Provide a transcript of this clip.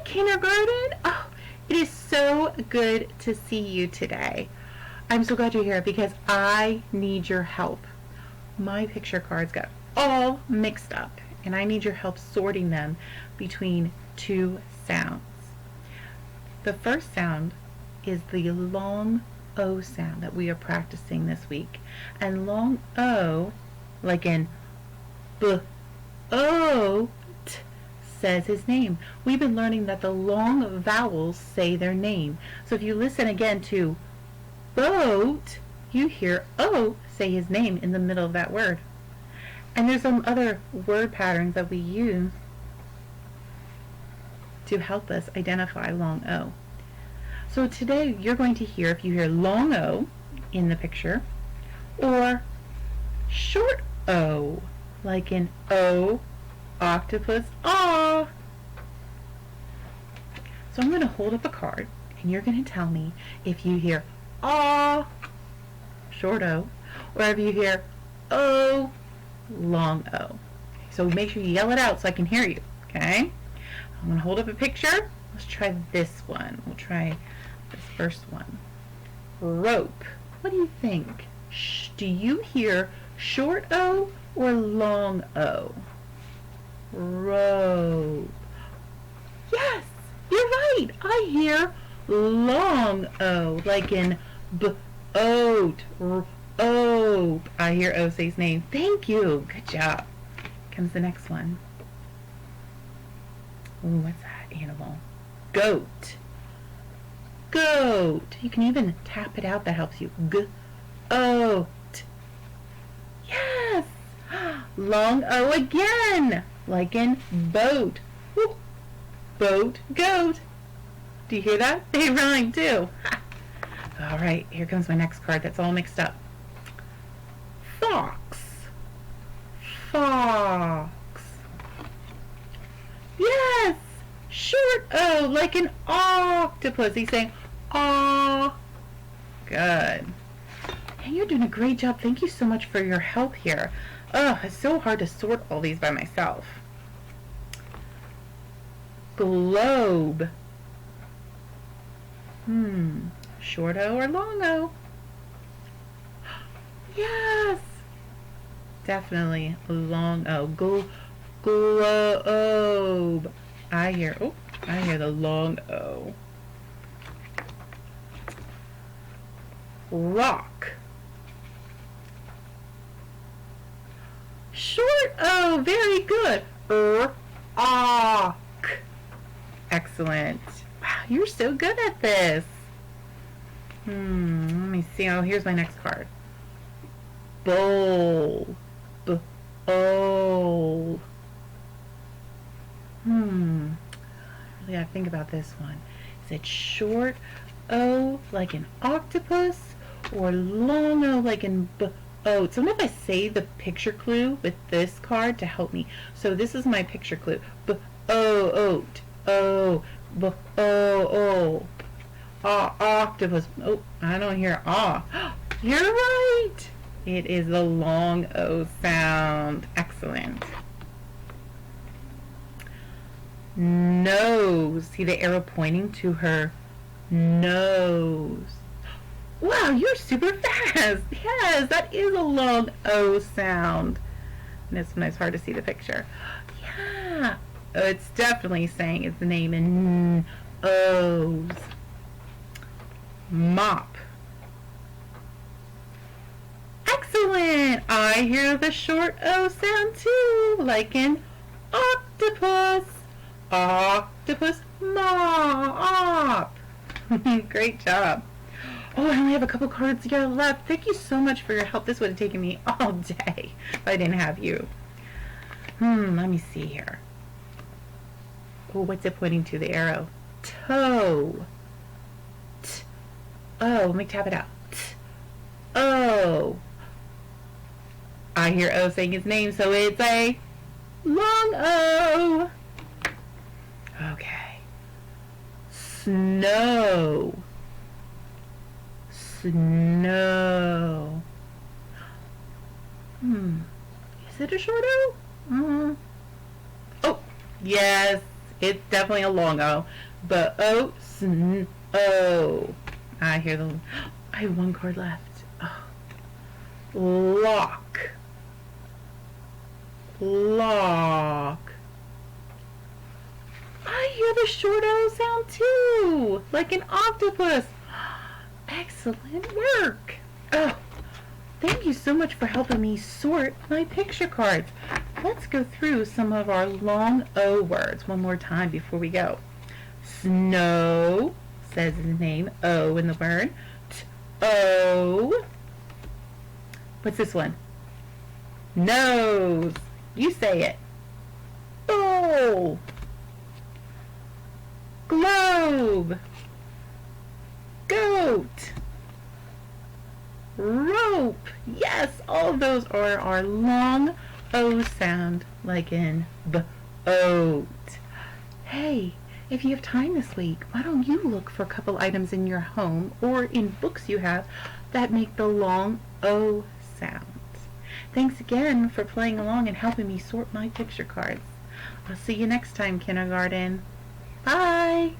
kindergarten. Oh, it is so good to see you today. I'm so glad you're here because I need your help. My picture cards got all mixed up and I need your help sorting them between two sounds. The first sound is the long O sound that we are practicing this week. And long O, like in B-O-T, says his name. We've been learning that the long vowels say their name. So if you listen again to boat, you hear O say his name in the middle of that word. And there's some other word patterns that we use to help us identify long O. So today you're going to hear, if you hear long O in the picture, or short O, like in O, octopus, ah. So I'm going to hold up a card and you're going to tell me if you hear ah, short O, or if you hear O, long O. So make sure you yell it out so I can hear you, okay? I'm going to hold up a picture. Let's try this one. We'll try this first one. Rope. What do you think? Do you hear short O or long O? Rope. Yes, you're right. I hear long O, like in boat. Oh, I hear O say his name. Thank you. Good job. Comes the next one. Ooh, what's that animal? Goat. Goat. You can even tap it out. That helps you. Goat. Yes. Long O again. Like in boat. Woo. Boat, goat. Do you hear that? They rhyme too. All right, here comes my next card that's all mixed up. Fox. Fox. Yes. Short O, like an octopus. He's saying, aw. Good. And you're doing a great job. Thank you so much for your help here. Oh, it's so hard to sort all these by myself. Globe. Short O or long O? Yes. Definitely long O. Globe. I hear the long O. Rock. Short O, very good. Rock. Excellent. Wow, you're so good at this. Let me see. Oh, here's my next card. Bowl. Bowl. Really gotta think about this one. Is it short O like an octopus or long O like in boat? So if I say the picture clue with this card to help me. So this is my picture clue. Boat. Oh. Octopus. Oh, I don't hear ah. You're right. It is the long O sound. Excellent. Nose. See the arrow pointing to her nose. Wow, you're super fast. Yes, that is a long O sound. And it's sometimes hard to see the picture. Yeah. Oh, it's definitely saying its name in O's. Mop. Excellent. I hear the short O sound too, like in octopus. Octopus mop. Great job. Oh, I only have a couple cards left. Thank you so much for your help. This would have taken me all day if I didn't have you. Let me see here. Oh, what's it pointing to? The arrow. Toe. Oh, let me tap it out. Oh. I hear O saying his name, so it's a long O. Okay. Snow. Snow. Is it a short O? Oh, yes, It's definitely a long O. B-O-S-N-O. I hear the... I have one card left. Oh. Lock. Lock. I hear the short O sound too, like an octopus. Excellent work. Oh, thank you so much for helping me sort my picture cards. Let's go through some of our long O words one more time before we go. Snow, says the name, O in the word. O. What's this one? Nose. You say it. Bowl. Globe. Goat. Rope. Yes, all of those are our long O sound, like in boat. Hey, if you have time this week, why don't you look for a couple items in your home or in books you have that make the long O sound. Thanks again for playing along and helping me sort my picture cards. I'll see you next time, kindergarten. Bye!